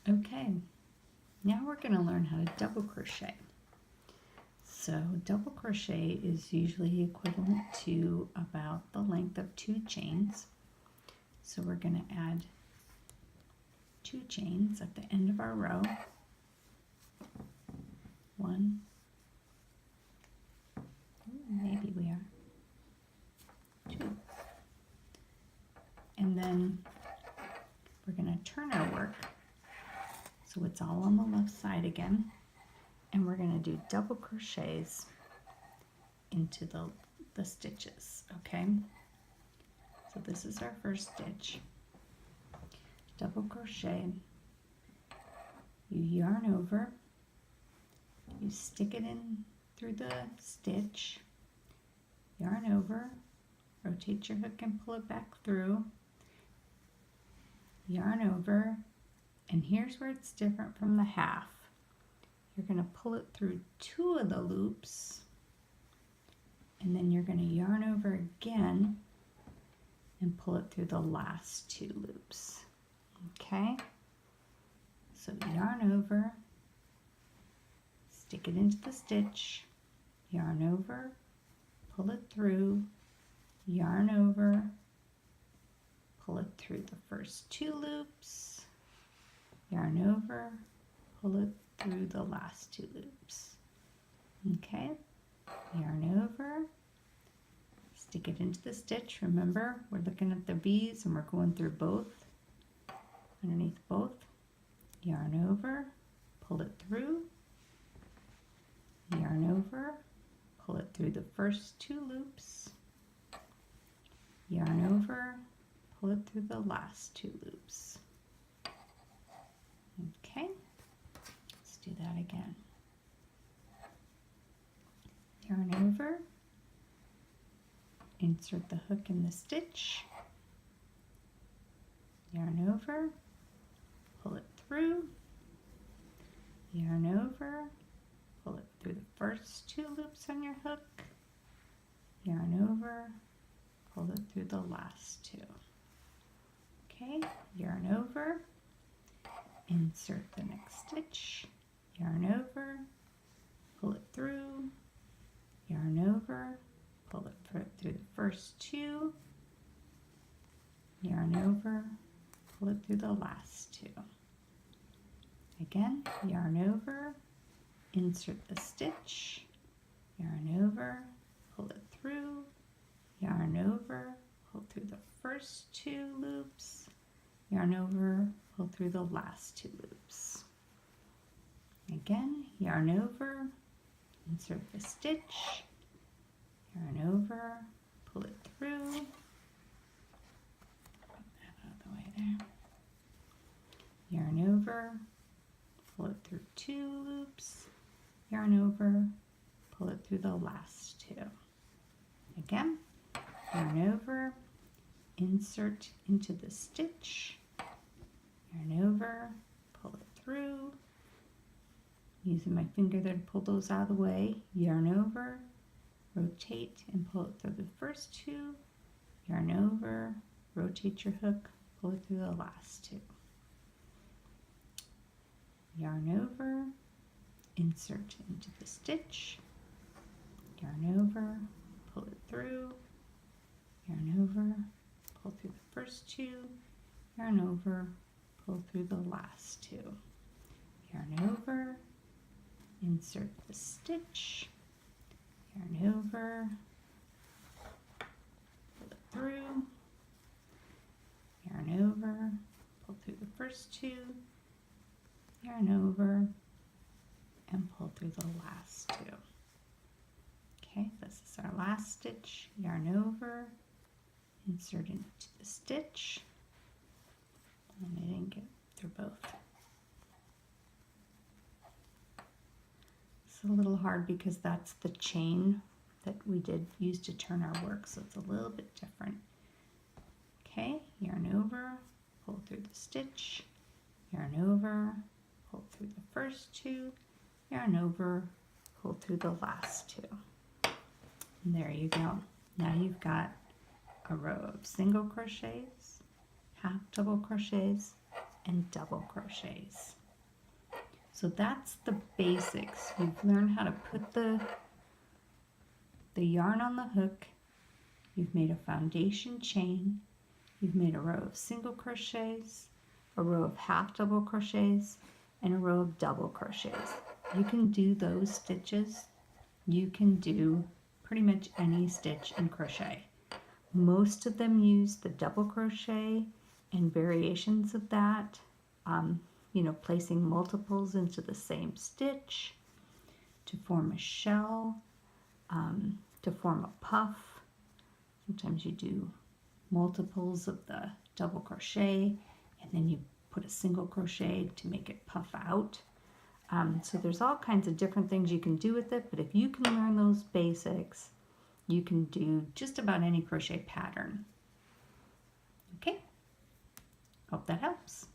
Okay, now we're going to learn how to double crochet. So double crochet is usually equivalent to about the length of 2 chains. So we're going to add 2 chains at the end of our row. 1, maybe we are 2. And then we're going to turn our work so it's all on the left side again, and we're going to do double crochets into the stitches, okay? So this is our first stitch. Double crochet, you yarn over, you stick it in through the stitch, yarn over, rotate your hook and pull it back through, yarn over, and here's where it's different from the half. You're going to pull it through 2 of the loops, and then you're going to yarn over again and pull it through the last 2 loops. Okay? So yarn over, stick it into the stitch, yarn over, pull it through, yarn over, pull it through the first 2 loops, yarn over, pull it through the last 2 loops. Okay, yarn over, stick it into the stitch. Remember, we're looking at the V's and we're going through both, underneath both. Yarn over, pull it through, yarn over, pull it through the first 2 loops, yarn over, pull it through the last 2 loops. Okay, let's do that again. Yarn over, insert the hook in the stitch, yarn over, pull it through, yarn over, pull it through the first 2 loops on your hook, yarn over, pull it through the last 2. Okay, yarn over, insert the next stitch, yarn over, pull it through, yarn over, pull it through the first 2, yarn over, pull it through the last 2. Again, yarn over, insert the stitch, yarn over, pull it through, yarn over, pull through the first 2 loops, yarn over, pull through the last 2 loops. Again, yarn over, insert the stitch, yarn over, pull it through, put that out of the way there, yarn over, pull it through 2 loops, yarn over, pull it through the last 2. Again, yarn over, insert into the stitch, yarn over, pull it through, using my finger there to pull those out of the way, yarn over, rotate and pull it through the first 2, yarn over, rotate your hook, pull it through the last 2. Yarn over, insert into the stitch, yarn over, pull it through, yarn over, pull through the first 2, yarn over, pull through the last 2. Yarn over, insert the stitch, yarn over, pull it through, yarn over, pull through the first 2, yarn over, and pull through the last 2. Okay, this is our last stitch, yarn over, insert into the stitch, and I didn't get through both. It's a little hard because that's the chain that we did use to turn our work, so it's a little bit different. Okay, yarn over, pull through the stitch, yarn over, pull through the first 2, yarn over, pull through the last 2. And there you go. Now you've got a row of single crochets, half double crochets, and double crochets. So that's the basics. You've learned how to put the yarn on the hook. You've made a foundation chain. You've made a row of single crochets, a row of half double crochets, and a row of double crochets. You can do those stitches. You can do pretty much any stitch in crochet. Most of them use the double crochet and variations of that, you know, placing multiples into the same stitch to form a shell, to form a puff. Sometimes you do multiples of the double crochet and then you put a single crochet to make it puff out. So there's all kinds of different things you can do with it, but if you can learn those basics, you can do just about any crochet pattern. Okay, hope that helps.